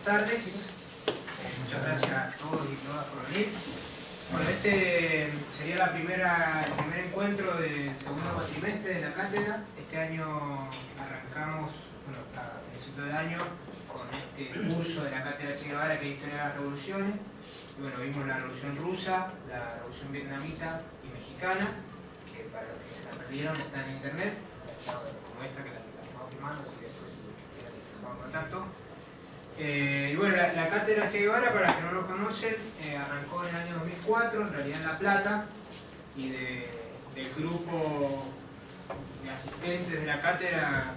Buenas tardes. Muchas gracias a todos y todas por venir. Bueno, este sería el primer encuentro del segundo cuatrimestre de la cátedra. Este año arrancamos, bueno, a principio del año, con este curso de la cátedra Che Guevara, que es Historia de las Revoluciones. Y bueno, vimos la Revolución Rusa, la Revolución Vietnamita y Mexicana, que para los que se la perdieron está en internet, como esta que la estamos filmando, así que después estamos en contacto. Y bueno, la cátedra Che Guevara, para los que no lo conocen, arrancó en el año 2004, en realidad en La Plata, y del grupo de asistentes de la cátedra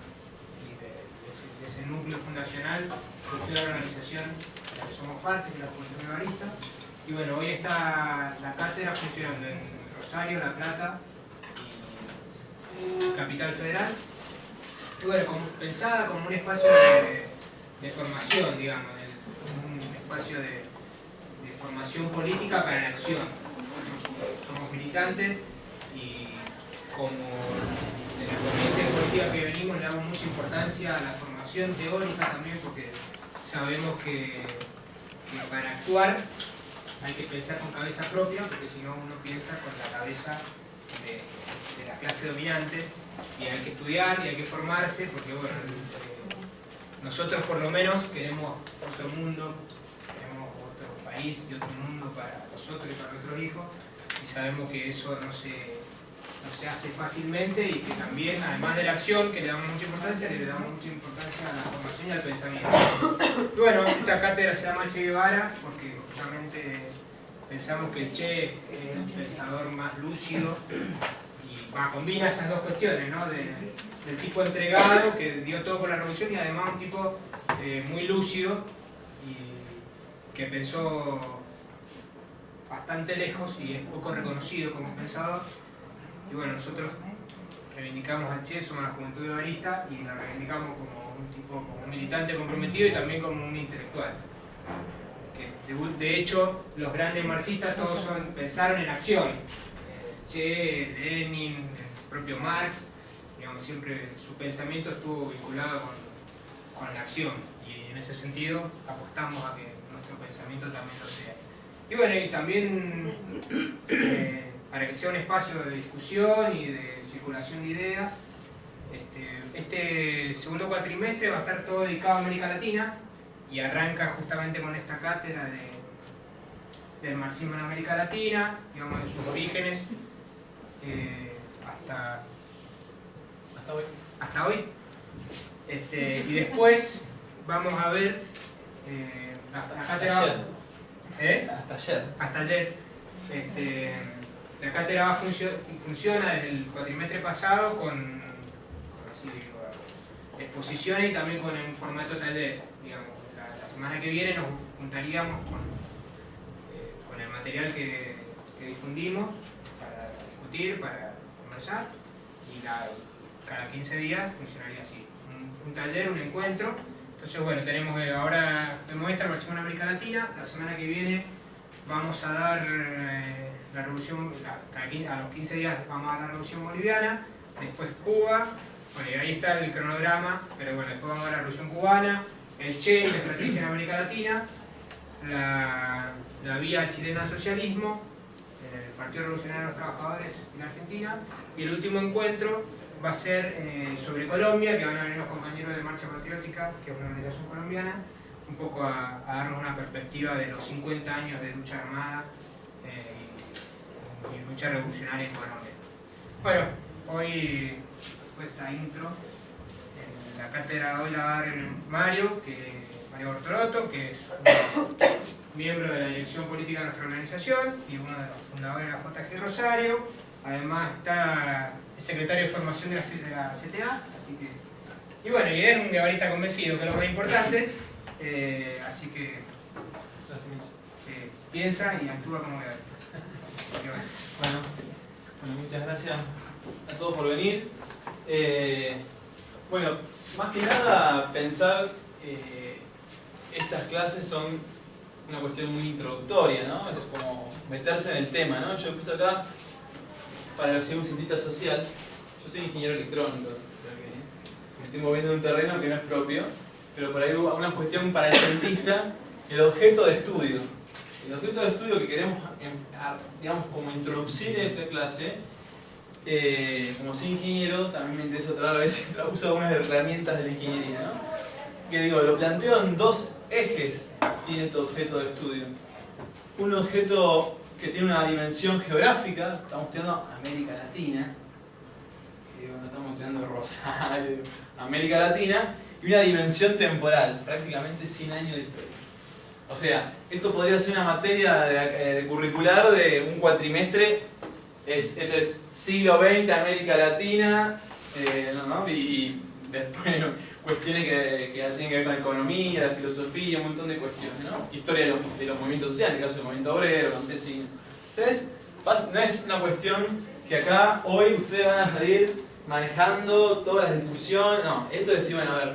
y de ese núcleo fundacional surgió la organización de la que somos parte, que es la Juventud Guevarista. Y bueno, hoy está la cátedra funcionando en Rosario, La Plata y Capital Federal. Y bueno, pensada como un espacio de formación, digamos, un espacio de formación política para la acción. Somos militantes y como de la corriente política que venimos le damos mucha importancia a la formación teórica también, porque sabemos que para actuar hay que pensar con cabeza propia, porque si no uno piensa con la cabeza de la clase dominante, y hay que estudiar y hay que formarse, porque bueno, nosotros por lo menos queremos otro mundo, queremos otro país y otro mundo para nosotros y para nuestros hijos, y sabemos que eso no se hace fácilmente, y que también, además de la acción, que le damos mucha importancia, le damos mucha importancia a la formación y al pensamiento. Y bueno, esta cátedra se llama Che Guevara porque justamente pensamos que el Che es el pensador más lúcido y combina esas dos cuestiones, ¿no? Del tipo entregado que dio todo por la revolución, y además un tipo muy lúcido y que pensó bastante lejos y es poco reconocido como pensador. Y bueno, nosotros reivindicamos al Che, somos la Juventud Guevarista, y la reivindicamos como un tipo, como un militante comprometido y también como un intelectual. Que de hecho, los grandes marxistas todos pensaron en acción. Che, Lenin, el propio Marx, digamos, siempre su pensamiento estuvo vinculado con la acción, y en ese sentido apostamos a que nuestro pensamiento también lo sea. Y bueno, y también para que sea un espacio de discusión y de circulación de ideas, este segundo cuatrimestre va a estar todo dedicado a América Latina, y arranca justamente con esta cátedra del marxismo en América Latina, digamos, de sus orígenes hasta hoy. Y después vamos a ver la cátedra hasta ayer. La cátedra funciona desde el cuatrimestre pasado con exposiciones y también con el formato taller. Digamos, la semana que viene nos juntaríamos con el material que difundimos para discutir, para conversar, y cada 15 días funcionaría así, un taller, un encuentro. Entonces bueno, tenemos ahora muestra el marxismo en América Latina. La semana que viene vamos a dar la revolución, a los 15 días vamos a dar la revolución boliviana, después Cuba, bueno, y ahí está el cronograma, pero bueno, después vamos a dar la revolución cubana, el Che, la estrategia en América Latina, la vía chilena al socialismo, el Partido Revolucionario de los Trabajadores en Argentina, y el último encuentro va a ser sobre Colombia, que van a venir los compañeros de Marcha Patriótica, que es una organización colombiana, un poco a darnos una perspectiva de los 50 años de lucha armada y lucha revolucionaria en Colombia. Bueno, hoy esta intro, la cátedra hoy la va a dar Mario Bortolotto, que es miembro de la dirección política de nuestra organización y uno de los fundadores de la JG Rosario. Además está el secretario de formación de la CTA, así que, y bueno, y es un guevarista convencido, que es lo más importante, así que piensa y actúa como guevarista. Bueno, muchas gracias a todos por venir. Bueno, más que nada pensar estas clases son una cuestión muy introductoria, ¿no? Es como meterse en el tema, ¿no? Yo puse acá, para que sea un cientista social, yo soy ingeniero electrónico, me estoy moviendo en un terreno que no es propio, pero por ahí una cuestión para el cientista, el objeto de estudio. El objeto de estudio que queremos, digamos, como introducir en esta clase, como soy ingeniero, también me interesa otra vez, uso algunas herramientas de la ingeniería, ¿no? Que digo, lo planteo en dos ejes, tiene este objeto de estudio. Un objeto que tiene una dimensión geográfica, estamos estudiando América Latina, no estamos estudiando Rosario, América Latina, y una dimensión temporal, prácticamente 100 años de historia. O sea, esto podría ser una materia de curricular de un cuatrimestre, esto es siglo XX, América Latina, ¿no? Y después cuestiones que tienen que ver con la economía, la filosofía, un montón de cuestiones, ¿no? Historia de los movimientos sociales, en el caso del movimiento obrero, campesino. ¿Sabes? No es una cuestión que acá, hoy, ustedes van a salir manejando todas las discusiones, no, esto es decir, bueno, a ver,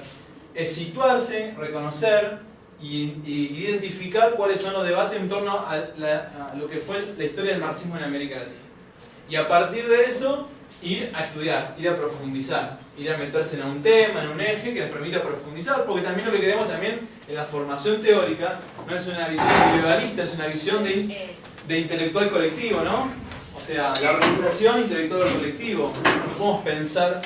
es situarse, reconocer y identificar cuáles son los debates en torno a lo que fue la historia del marxismo en América Latina. Y a partir de eso, ir a estudiar, ir a profundizar, ir a meterse en un tema, en un eje que nos permita profundizar, porque también lo que queremos también en la formación teórica no es una visión individualista, es una visión de intelectual colectivo, ¿no? O sea, la organización intelectual colectivo. No podemos pensar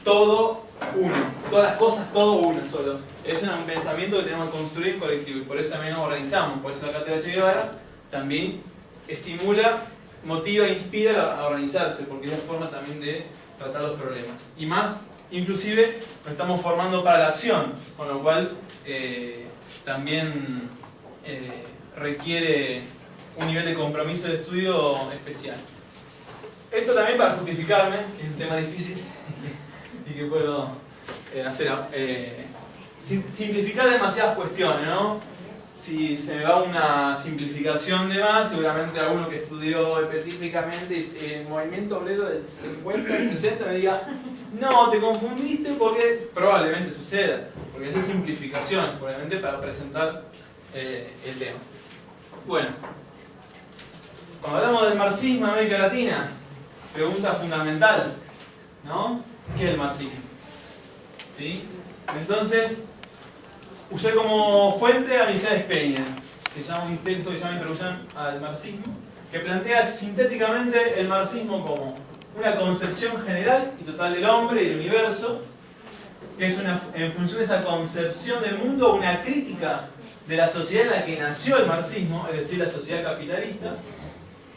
todo uno, todas las cosas todo uno solo. Es un pensamiento que tenemos que construir colectivo y por eso también nos organizamos. Por eso la cátedra Che Guevara también estimula, motiva e inspira a organizarse, porque es la forma también de tratar los problemas. Y más, inclusive, nos estamos formando para la acción, con lo cual también requiere un nivel de compromiso de estudio especial. Esto también para justificarme, que es un tema difícil y que puedo hacer, simplificar demasiadas cuestiones, ¿no? Si se me va una simplificación de más, seguramente alguno que estudió específicamente el movimiento obrero del 50 al 60 me diga, no, te confundiste porque probablemente suceda, porque es simplificación, probablemente para presentar el tema. Bueno, cuando hablamos del marxismo en América Latina, pregunta fundamental, ¿no? ¿Qué es el marxismo? ¿Sí? Entonces, usé como fuente a Misael Peña, que se llama un texto que se llama Introducción al marxismo, que plantea sintéticamente el marxismo como una concepción general y total del hombre y del universo, que es en función de esa concepción del mundo, una crítica de la sociedad en la que nació el marxismo, es decir, la sociedad capitalista,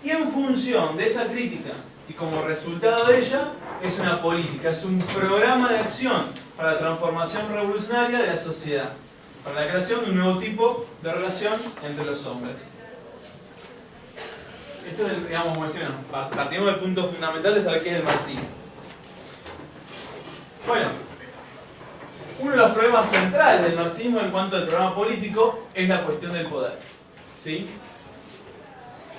y en función de esa crítica y como resultado de ella, es una política, es un programa de acción para la transformación revolucionaria de la sociedad, para la creación de un nuevo tipo de relación entre los hombres. Esto es, digamos, como decía, partimos del punto fundamental de saber qué es el marxismo. Bueno, uno de los problemas centrales del marxismo en cuanto al programa político es la cuestión del poder, ¿sí?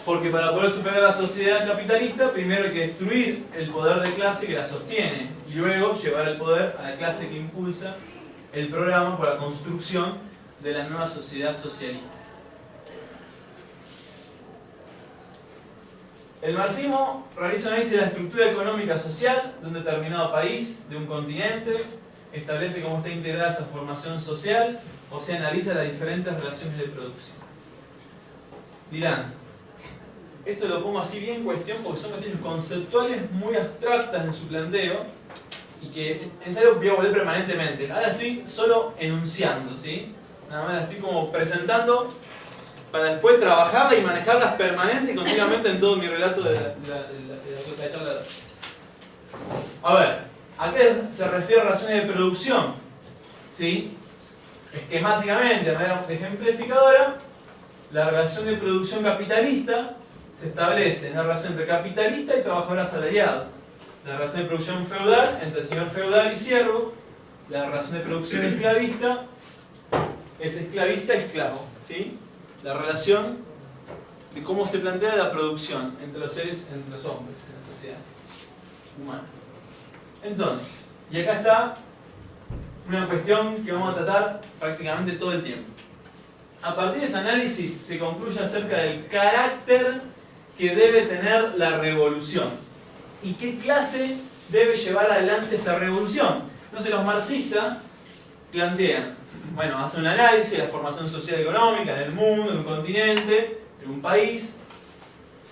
Porque para poder superar la sociedad capitalista, primero hay que destruir el poder de clase que la sostiene y luego llevar el poder a la clase que impulsa el programa por la construcción de la nueva sociedad socialista. El marxismo realiza un análisis de la estructura económica social de un determinado país, de un continente, establece cómo está integrada esa formación social, o sea, analiza las diferentes relaciones de producción. Dirán, esto lo pongo así bien en cuestión porque son cuestiones conceptuales muy abstractas en su planteo y que es algo que voy a volver permanentemente. Ahora estoy solo enunciando, ¿sí? Nada más la estoy como presentando para después trabajarla y manejarlas permanente y continuamente en todo mi relato de la charla. A ver, ¿a qué se refiere a relaciones de producción? ¿Sí? Esquemáticamente, de manera ejemplificadora, la relación de producción capitalista se establece en la relación entre capitalista y trabajador asalariado. La relación de producción feudal entre señor feudal y siervo. La relación de producción esclavista es esclavista-esclavo, ¿sí? La relación de cómo se plantea la producción entre los seres, entre los hombres en la sociedad humana. Entonces, y acá está una cuestión que vamos a tratar prácticamente todo el tiempo. A partir de ese análisis se concluye acerca del carácter que debe tener la revolución y qué clase debe llevar adelante esa revolución. Entonces los marxistas plantean, bueno, hacen un análisis de la formación social y económica en el mundo, en un continente, en un país,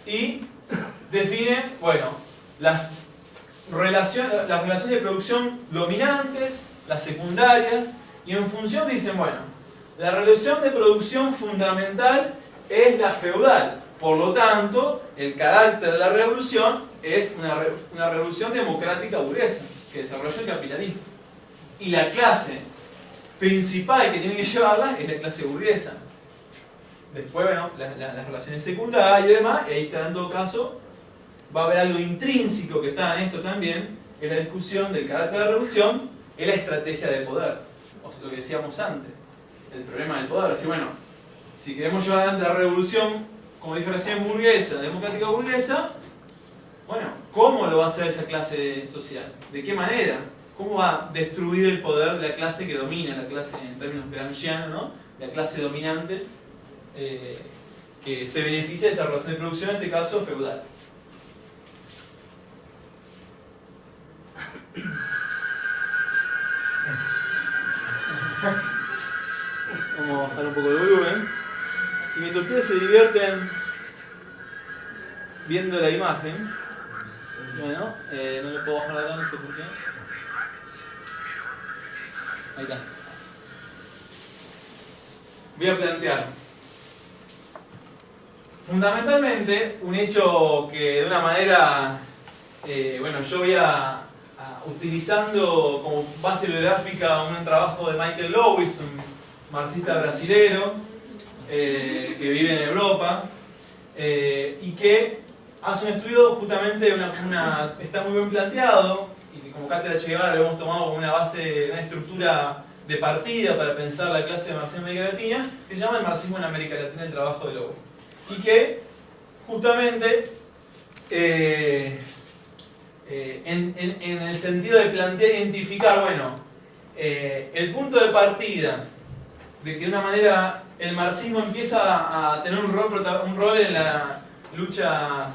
y definen, bueno, las relaciones de producción dominantes, las secundarias, y en función dicen, bueno, la relación de producción fundamental es la feudal. Por lo tanto, el carácter de la revolución es una revolución democrática burguesa, que desarrolla el capitalismo. Y la clase principal que tiene que llevarla es la clase burguesa. Después, bueno, las relaciones secundarias y demás, y ahí estará en todo caso, va a haber algo intrínseco que está en esto también, es la discusión del carácter de la revolución, es la estrategia de poder. O sea, lo que decíamos antes, el problema del poder. Así, bueno, si queremos llevar adelante la revolución, como dije recién, burguesa, democrática burguesa, bueno, ¿cómo lo va a hacer esa clase social? ¿De qué manera? ¿Cómo va a destruir el poder de la clase que domina, la clase en términos gramscianos, ¿no? La clase dominante que se beneficia de esa relación de producción, en este caso feudal? Vamos a bajar un poco el volumen. Y mientras ustedes se divierten viendo la imagen, bueno, no lo puedo bajar acá, no sé por qué. Ahí está. Voy a plantear fundamentalmente un hecho que de una manera, bueno, yo voy a utilizando como base bibliográfica un trabajo de Michael Lewis, un marxista brasilero que vive en Europa y que hace un estudio justamente, está muy bien planteado, y que como cátedra Che Guevara lo hemos tomado como una base, una estructura de partida para pensar la clase de marxismo en América Latina, que se llama El marxismo en América Latina, el trabajo de Lewis. Y que justamente en el sentido de plantear e identificar, bueno, el punto de partida de que de una manera el marxismo empieza a tener un rol en la lucha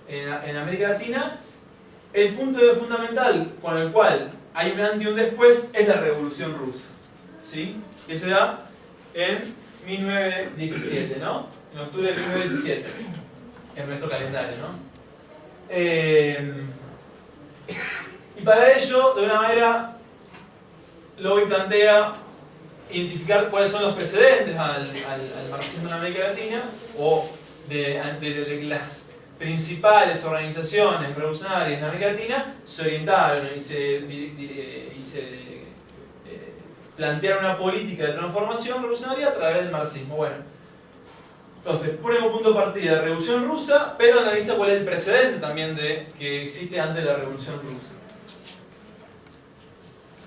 en América Latina, el punto fundamental con el cual hay un antes y un después es la Revolución Rusa, ¿sí? Que se da en 1917, ¿no? En octubre de 1917, en nuestro calendario, ¿no? Y para ello, de una manera, Lewis plantea identificar cuáles son los precedentes al marxismo en América Latina, o de las principales organizaciones revolucionarias en América Latina se orientaron y se plantearon una política de transformación revolucionaria a través del marxismo. Bueno, entonces pone como punto de partida la Revolución Rusa, pero analiza cuál es el precedente también que existe antes de la Revolución Rusa.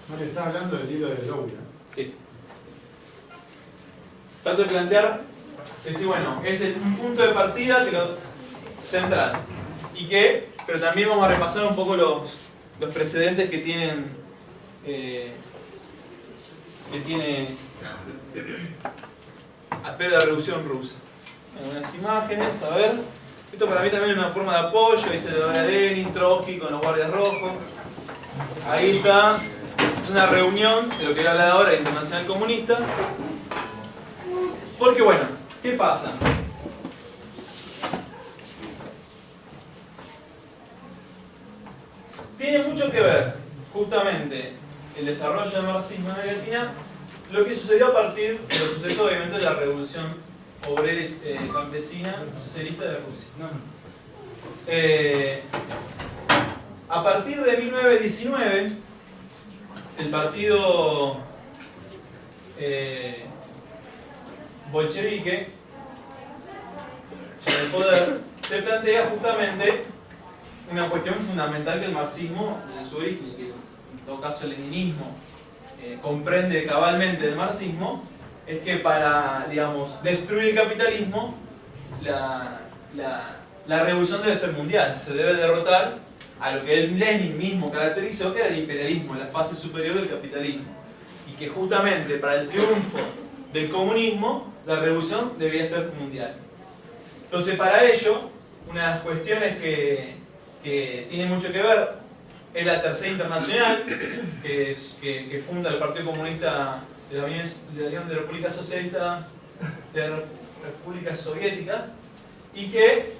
No le está hablando del libro de Lewis, ¿no? Sí. Trato de plantear, decir, bueno, es un punto de partida central. Pero también vamos a repasar un poco los precedentes que tienen la Revolución Rusa. Algunas imágenes, a ver. Esto para mí también es una forma de apoyo. Ahí se lo ve a Lenin, Trotsky con los guardias rojos. Ahí está. Es una reunión de lo que era la hora Internacional Comunista. Porque bueno, ¿qué pasa? Tiene mucho que ver, justamente, el desarrollo del marxismo en América Latina, lo que sucedió a partir de los sucesos, obviamente, de la revolución obrera campesina socialista de Rusia. A partir de 1919, el partido bolchevique en el poder se plantea justamente una cuestión fundamental que el marxismo, desde su origen, y que en todo caso el leninismo comprende cabalmente del marxismo, es que para, digamos, destruir el capitalismo, la revolución debe ser mundial, se debe derrotar a lo que el Lenin mismo caracterizó, que era el imperialismo, la fase superior del capitalismo, y que justamente para el triunfo del comunismo, la revolución debía ser mundial. Entonces, para ello, una de las cuestiones que tiene mucho que ver es la Tercera Internacional, que funda el Partido Comunista de la Unión de República Socialista de la República Soviética, y que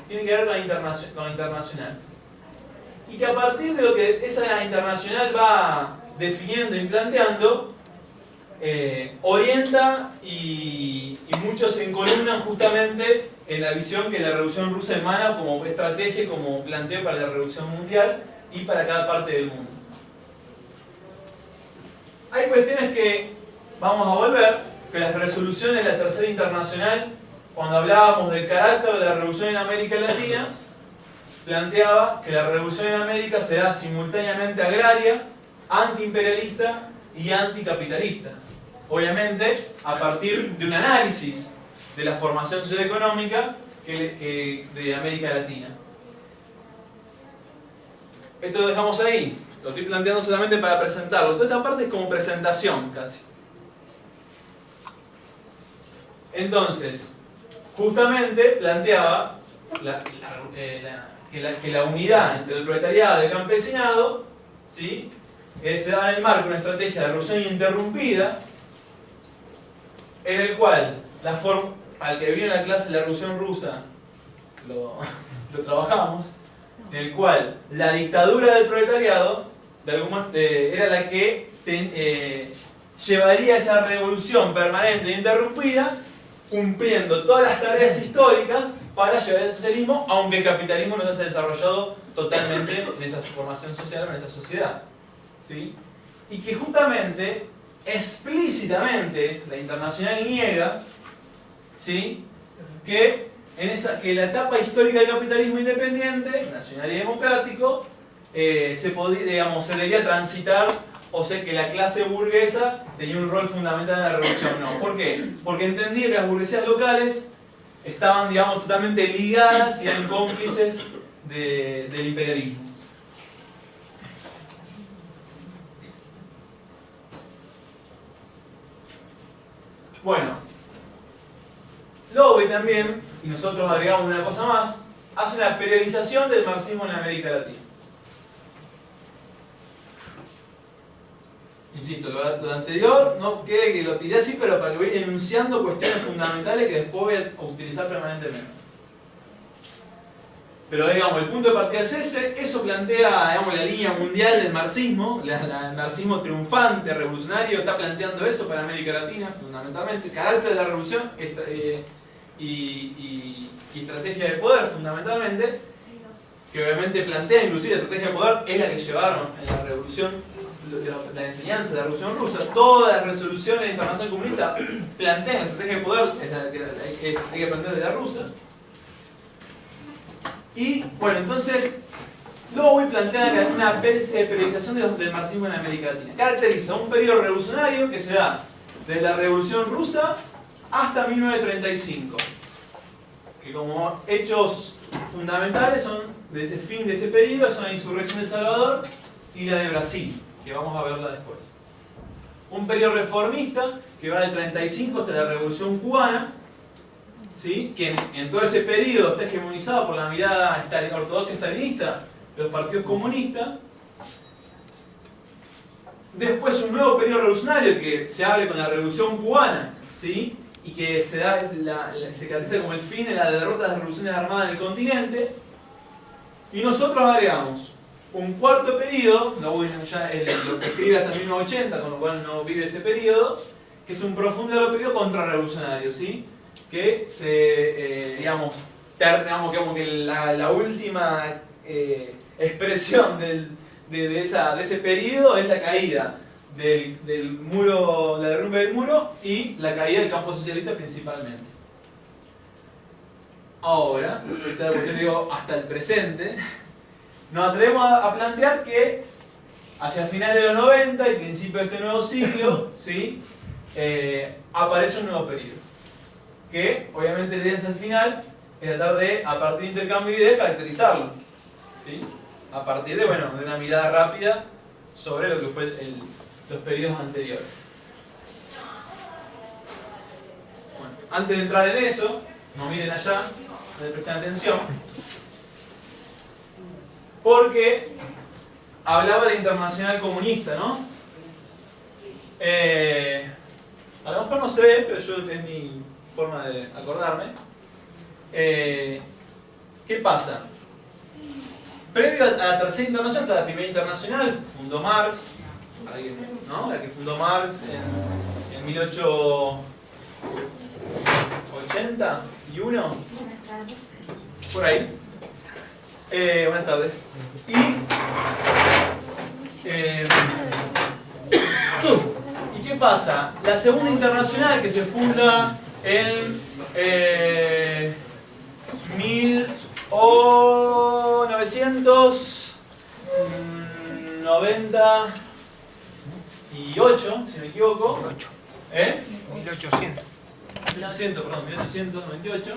tiene que ver con la internacional. Y que a partir de lo que esa internacional va definiendo y planteando, orienta y muchos se encolumnan justamente en la visión que la Revolución Rusa emana como estrategia y como planteo para la Revolución Mundial y para cada parte del mundo. Hay cuestiones que vamos a volver, que las resoluciones de la Tercera Internacional, cuando hablábamos del carácter de la Revolución en América Latina, planteaba que la Revolución en América será simultáneamente agraria, antiimperialista y anticapitalista. Obviamente, a partir de un análisis de la formación socioeconómica de América Latina. Esto lo dejamos ahí, lo estoy planteando solamente para presentarlo. Toda esta parte es como presentación casi. Entonces, justamente planteaba que la unidad entre el proletariado y el campesinado, ¿sí?, se da en el marco de una estrategia de revolución ininterrumpida, en el cual al que vino en la clase de la Revolución Rusa lo trabajamos, en el cual la dictadura del proletariado era la que llevaría esa revolución permanente e interrumpida, cumpliendo todas las tareas históricas para llevar el socialismo, aunque el capitalismo no se ha desarrollado totalmente en esa formación social, en esa sociedad, ¿sí? Y que justamente, explícitamente, la Internacional niega, ¿sí?, que la etapa histórica del capitalismo independiente, nacional y democrático, se debía transitar, o sea, que la clase burguesa tenía un rol fundamental en la revolución. No. ¿Por qué? Porque entendía que las burguesías locales estaban, digamos, totalmente ligadas y eran cómplices del imperialismo. Bueno, Lowe también, y nosotros agregamos una cosa más, hace una periodización del marxismo en América Latina. Insisto, lo anterior no quede que lo tiré así, pero para que voy enunciando cuestiones fundamentales que después voy a utilizar permanentemente. Pero digamos, el punto de partida es ese, eso plantea, digamos, la línea mundial del marxismo, el marxismo triunfante, revolucionario, está planteando eso para América Latina, fundamentalmente, carácter de la revolución y estrategia de poder, fundamentalmente, que obviamente plantea, inclusive la estrategia de poder es la que llevaron en la revolución, la enseñanza de la Revolución Rusa. Todas las resoluciones de la Internacional Comunista plantean la estrategia de poder, es la que hay que plantear de la rusa. Y bueno, entonces Lowe plantea una periodización del marxismo en América Latina. Caracteriza un periodo revolucionario que se da desde la Revolución Rusa hasta 1935. Que como hechos fundamentales son de ese fin de ese periodo son la insurrección de Salvador y la de Brasil, que vamos a verla después. Un periodo reformista que va del 35 hasta la Revolución Cubana, ¿sí?, que en todo ese periodo está hegemonizado por la mirada ortodoxa estalinista de los partidos comunistas. Después un nuevo periodo revolucionario que se abre con la Revolución Cubana, ¿sí?, y que se caracteriza como el fin de la derrota de las revoluciones armadas en el continente. Y nosotros agregamos un cuarto periodo, lo que escribe hasta 1980, con lo cual no vive ese periodo, que es un profundo periodo contrarrevolucionario, ¿sí?, que digamos que la última expresión de ese periodo es la caída del muro, la derrumbe del muro y la caída del campo socialista principalmente. Ahora, esta cuestión digo hasta el presente, nos atrevemos a plantear que hacia finales de los 90 y principios de este nuevo siglo, ¿sí?, aparece un nuevo periodo. Que obviamente la idea al final es tratar de, a partir de intercambio de ideas, caracterizarlo, ¿sí?, a partir de, bueno, de una mirada rápida sobre lo que fue los periodos anteriores. Bueno, antes de entrar en eso, no miren allá, no le presten atención. porque hablaba de la Internacional Comunista, ¿no? A lo mejor no se ve, pero yo es mi forma de acordarme. ¿Qué pasa? Previo a la Tercera Internacional, hasta la Primera Internacional, fundó Marx, ¿no? La que fundó Marx en 1881, por ahí. Buenas tardes. ¿Y qué pasa? La Segunda Internacional, que se funda en 1998, si no me equivoco. 1800. 1898.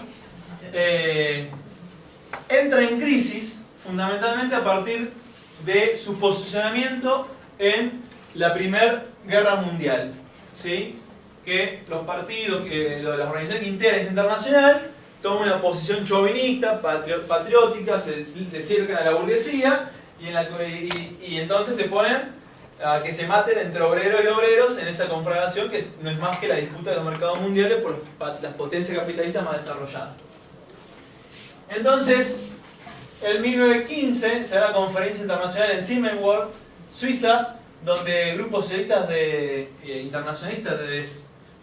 Entra en crisis fundamentalmente a partir de su posicionamiento en la Primera Guerra Mundial, ¿sí? Que los partidos, las organizaciones que integran esa internacional toman una posición chauvinista, patriótica, se acercan a la burguesía y entonces se ponen a que se maten entre obreros y obreros en esa conflagración que no es más que la disputa de los mercados mundiales por las potencias capitalistas más desarrolladas. Entonces, en 1915 se da la conferencia internacional en Zimmerwald, Suiza, donde grupos socialistas internacionalistas,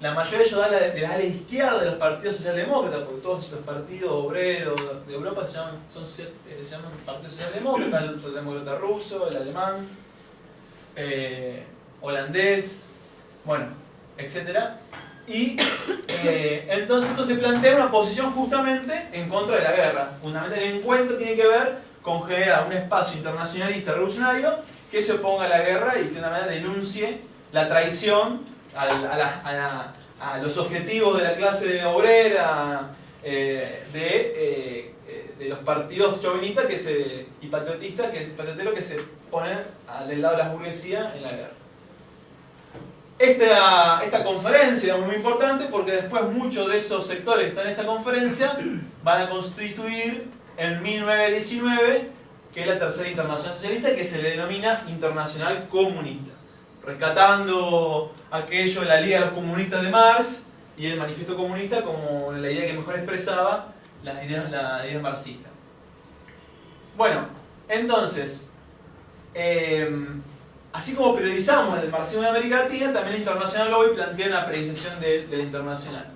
la mayoría de ellos de la ala izquierda de los partidos socialdemócratas, porque todos los partidos obreros de Europa se llaman partidos socialdemócratas, el socialdemócrata ruso, el alemán, holandés, bueno, etc. Y entonces esto se plantea una posición justamente en contra de la guerra. Fundamentalmente el encuentro tiene que ver con generar un espacio internacionalista revolucionario que se oponga a la guerra y que de una manera denuncie la traición a los objetivos de la clase obrera, de los partidos chauvinistas y patriotistas, patrioteros que se ponen del lado de la burguesía en la guerra. Esta conferencia es muy importante porque después muchos de esos sectores que están en esa conferencia van a constituir en 1919, que es la Tercera Internacional Socialista, que se le denomina Internacional Comunista, rescatando aquello de la Liga de los Comunistas de Marx y el Manifiesto Comunista como la idea que mejor expresaba la idea marxista. Bueno, entonces, así como periodizamos el marxismo en América Latina, también la Internacional hoy plantea una periodización de la Internacional.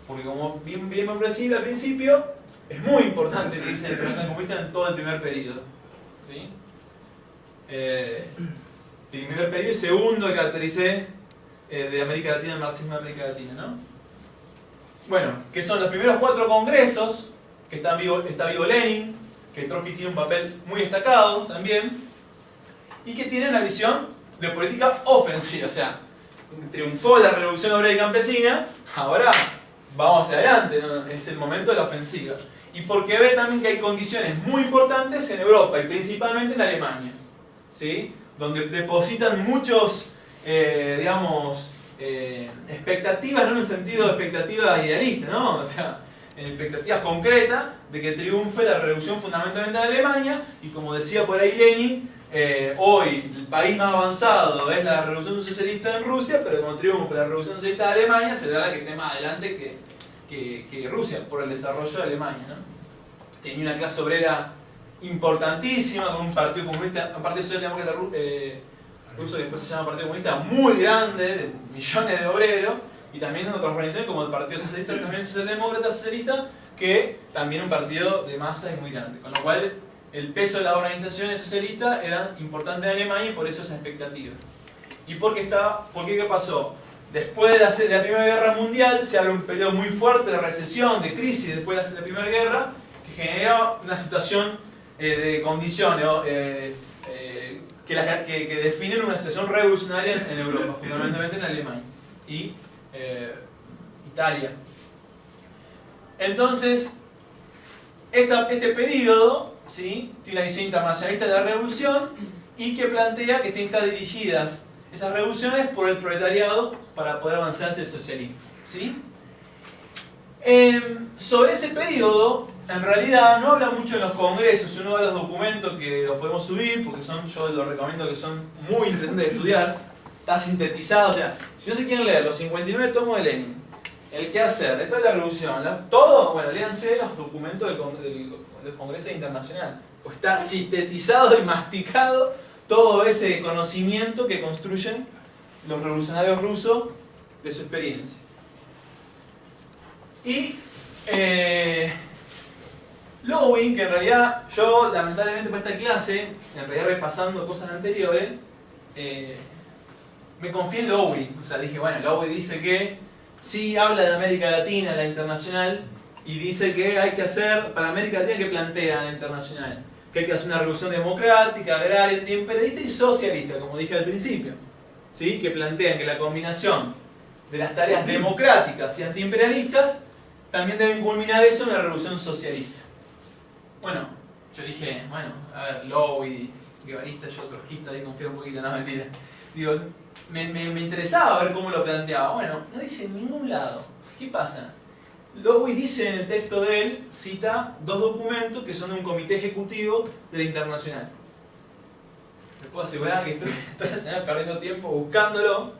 Porque como bien al principio, es muy importante que dice la Internacional Comunista en todo el primer periodo. ¿Sí? Primer periodo y segundo que caractericé de América Latina, el marxismo de América Latina, ¿no? Bueno, que son los primeros 4 congresos, que está vivo Lenin, que Trotsky tiene un papel muy destacado también, y que tiene una visión de política ofensiva, o sea, triunfó la revolución obrera y campesina, ahora vamos hacia adelante, ¿no? Es el momento de la ofensiva. Y porque ve también que hay condiciones muy importantes en Europa, y principalmente en Alemania, ¿sí? Donde depositan muchos, expectativas, no en el sentido de expectativas idealistas, ¿no? O sea, en expectativas concretas de que triunfe la revolución fundamentalmente de Alemania, y como decía por ahí Lenin, hoy el país más avanzado es la revolución socialista en Rusia, pero como triunfa la revolución socialista de Alemania, se verá que esté más adelante que Rusia, por el desarrollo de Alemania, ¿no? Tenía una clase obrera importantísima, con un partido comunista, un partido socialdemócrata ruso que después se llama Partido Comunista, muy grande, de millones de obreros, y también otras organizaciones como el Partido Socialista, también socialdemócrata socialista, que también un partido de masa y muy grande. Con lo cual, el peso de las organizaciones socialistas era importante en Alemania y por eso esa expectativa. ¿Y por qué qué pasó? Después de la Primera Guerra Mundial se abre un periodo muy fuerte de recesión, de crisis después de la Primera Guerra, que genera una situación de condiciones que definen una situación revolucionaria en Europa, fundamentalmente en Alemania y Italia. Entonces, este periodo, ¿sí?, tiene una visión internacionalista de la revolución y que plantea que tienen que estar dirigidas esas revoluciones por el proletariado para poder avanzar hacia el socialismo, ¿sí? Sobre ese periodo en realidad no habla mucho en los congresos. Uno va a los documentos que los podemos subir, porque yo los recomiendo, que son muy interesantes de estudiar. Está sintetizado, o sea, si no se quieren leer los 59 tomos de Lenin, el quehacer, de toda la revolución, todo, bueno, léanse los documentos del Congreso Internacional. Pues está sintetizado y masticado todo ese conocimiento que construyen los revolucionarios rusos de su experiencia. Y Lowin, que en realidad yo lamentablemente para esta clase, en realidad repasando cosas anteriores, me confié en Lowin. O sea, dije, bueno, Lowin dice que sí habla de América Latina, la internacional, y dice que hay que hacer, para América Latina, que plantea la internacional, que hay que hacer una revolución democrática, agraria, antiimperialista y socialista, como dije al principio, ¿sí? Que plantean que la combinación de las tareas democráticas y antiimperialistas también deben culminar eso en una revolución socialista. Bueno, yo dije, bueno, a ver, Lowin, guevarista, yo trotskista, ahí confío un poquito, no, mentira. Digo, me interesaba ver cómo lo planteaba. Bueno, no dice en ningún lado. ¿Qué pasa? Lowin dice en el texto de él, cita dos documentos que son de un comité ejecutivo de la Internacional. Les puedo asegurar que estoy la semana perdiendo tiempo buscándolo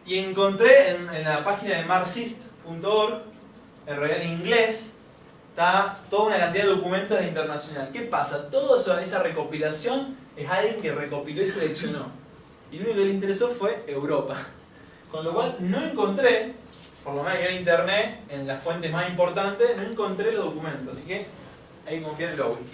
y encontré en la página de marxist.org, en realidad en inglés, está toda una cantidad de documentos de la Internacional. ¿Qué pasa? Toda esa recopilación es alguien que recopiló y seleccionó. Y lo único que le interesó fue Europa. Con lo cual no encontré, por lo menos en internet, en las fuentes más importantes, no encontré los documentos. Así que ahí confía en Lowin.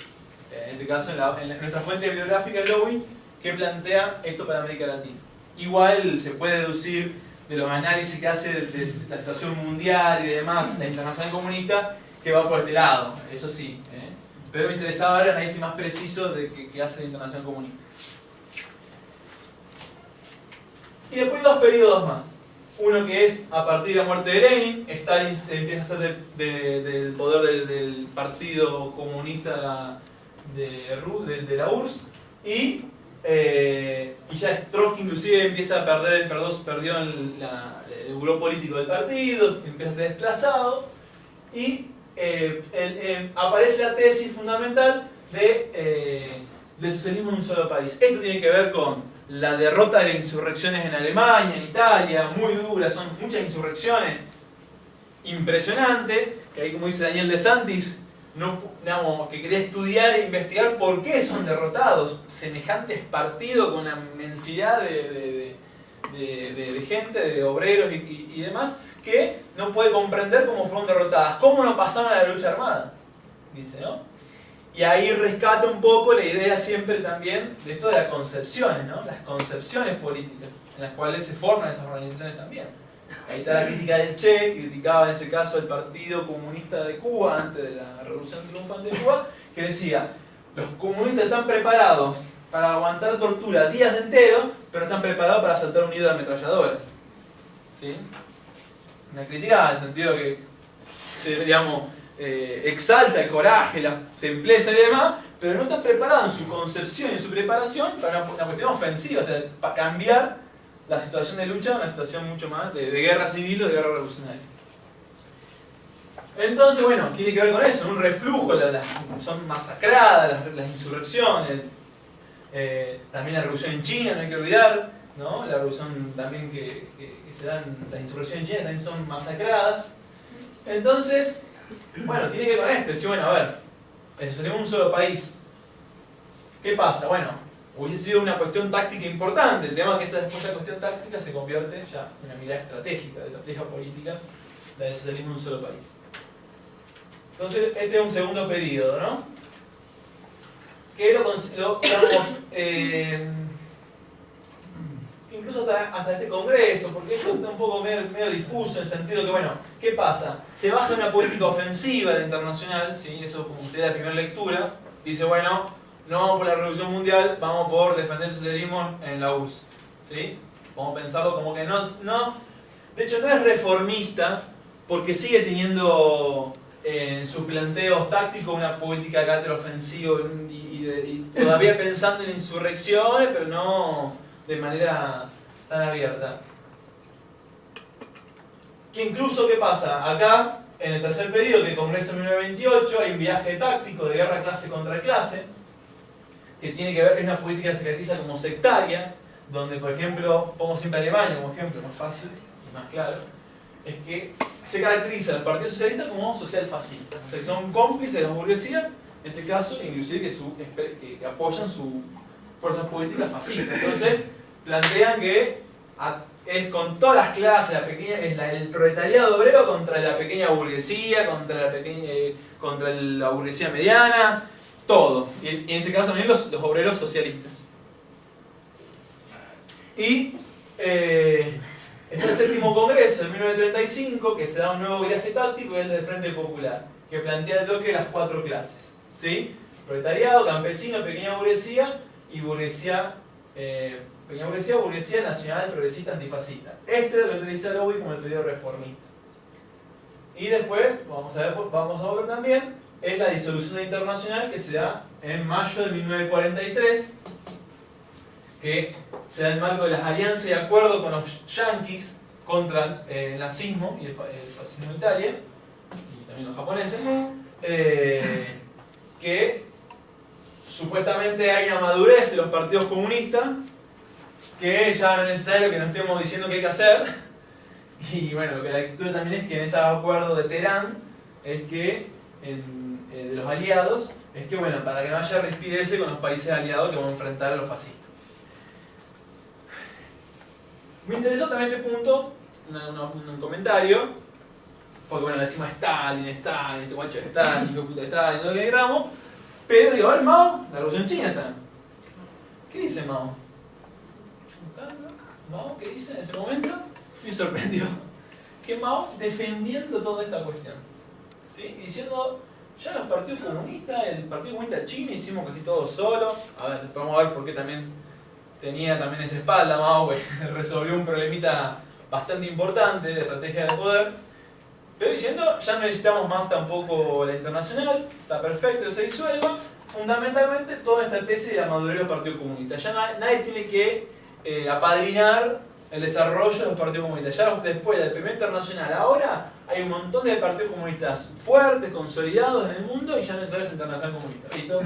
En este caso, en nuestra fuente bibliográfica de Lowin, que plantea esto para América Latina. Igual se puede deducir de los análisis que hace de la situación mundial y demás, la Internacional Comunista, que va por este lado, eso sí. Pero me interesaba ver el análisis más preciso de que hace la Internacional Comunista. Y después dos periodos más. Uno que es a partir de la muerte de Lenin, Stalin se empieza a hacer del poder del Partido Comunista de la URSS y ya Trotsky inclusive empieza a perdió el buró político del partido, empieza a ser desplazado y aparece la tesis fundamental de socialismo en un solo país. Esto tiene que ver con la derrota de las insurrecciones en Alemania, en Italia, muy duras, son muchas insurrecciones impresionantes, que ahí como dice Daniel De Santis, que quería estudiar e investigar por qué son derrotados semejantes partidos con una inmensidad de gente, de obreros y demás, que no puede comprender cómo fueron derrotadas, cómo no pasaron a la lucha armada, dice, ¿no? Y ahí rescata un poco la idea siempre también de esto de las concepciones, ¿no? Las concepciones políticas, en las cuales se forman esas organizaciones también. Ahí está la crítica del Che, que criticaba en ese caso el Partido Comunista de Cuba, antes de la Revolución Triunfante de Cuba, que decía, los comunistas están preparados para aguantar tortura días enteros, pero no están preparados para saltar un nido de ametralladoras. ¿Sí? Una crítica en el sentido que exalta el coraje, la templeza y demás, pero no están preparados en su concepción y en su preparación para una cuestión ofensiva, o sea, para cambiar la situación de lucha a una situación mucho más de guerra civil o de guerra revolucionaria. Entonces, bueno, tiene que ver con eso, un reflujo, son masacradas las insurrecciones, también la revolución en China, no hay que olvidar, ¿no? La revolución también que se dan, las insurrecciones en China también son masacradas. Entonces, bueno, tiene que ver con esto, decir, bueno, a ver, tenemos un solo país. ¿Qué pasa? Bueno, hubiese sido una cuestión táctica importante. El tema es que esa después de la cuestión táctica se convierte ya en una mirada estratégica, de estrategia política, la del socialismo en un solo país. Entonces, este es un segundo periodo, ¿no? Que incluso hasta este congreso, porque esto está un poco medio difuso en el sentido que, bueno, ¿qué pasa? Se baja una política ofensiva de la internacional, ¿sí? Eso como usted la primera lectura, dice, bueno, no vamos por la revolución mundial, vamos por defender el socialismo en la URSS, ¿sí? Vamos a pensarlo como que no, de hecho no es reformista, porque sigue teniendo en sus planteos tácticos una política de carácter ofensivo y todavía pensando en insurrecciones, pero no de manera tan abierta. Que incluso, ¿qué pasa? Acá en el tercer periodo del Congreso de 1928 hay un viaje táctico de guerra clase contra clase, que tiene que ver, es una política que se caracteriza como sectaria, donde por ejemplo, pongo siempre Alemania como ejemplo, más fácil y más claro, es que se caracteriza el Partido Socialista como social fascista, o sea que son cómplices de la burguesía, en este caso, inclusive que apoyan sus fuerzas políticas fascistas. Entonces, plantean que es con todas las clases, el proletariado obrero contra la pequeña burguesía, contra la burguesía mediana, todo. Y en ese caso también los obreros socialistas. Y está el séptimo congreso en 1935, que se da un nuevo viaje táctico, que es el del Frente Popular, que plantea el bloque de las 4 clases. ¿Sí? Proletariado, campesino, pequeña burguesía y burguesía nacional, progresista, antifascista. Este lo utiliza Lowey como el periodo reformista. Y después, vamos a ver también, es la disolución internacional que se da en mayo de 1943, que se da en el marco de las alianzas y acuerdos con los yanquis contra el nazismo y el fascismo en Italia, y también los japoneses, que supuestamente hay una madurez en los partidos comunistas, que ya no es necesario que nos estemos diciendo qué hay que hacer. Y bueno, lo que la lectura también es que en ese acuerdo de Teherán, es que de los aliados, es que bueno, para que no haya rispidez con los países aliados que van a enfrentar a los fascistas. Me interesó también este punto, un comentario, porque bueno, decimos Stalin, este guacho de Stalin, qué puta de Stalin, no lo que queramos, pero digo, a ver, Mao, la revolución china está. ¿Qué dice Mao? Mao, ¿qué dice en ese momento? Me sorprendió que Mao defendiendo toda esta cuestión, ¿sí? Diciendo, ya los partidos comunistas, el Partido Comunista Chino hicimos casi todo solo. A ver, vamos a ver por qué también tenía también esa espalda Mao, que resolvió un problemita bastante importante de estrategia de poder, pero diciendo, ya no necesitamos más tampoco la internacional, está perfecto, se disuelva. Fundamentalmente toda esta tesis de la madurez del Partido Comunista, ya nadie tiene que apadrinar el desarrollo del Partido Comunista. Ya después del primer internacional, ahora hay un montón de partidos comunistas fuertes, consolidados en el mundo y ya no es necesario esa internacional comunista. ¿Listo?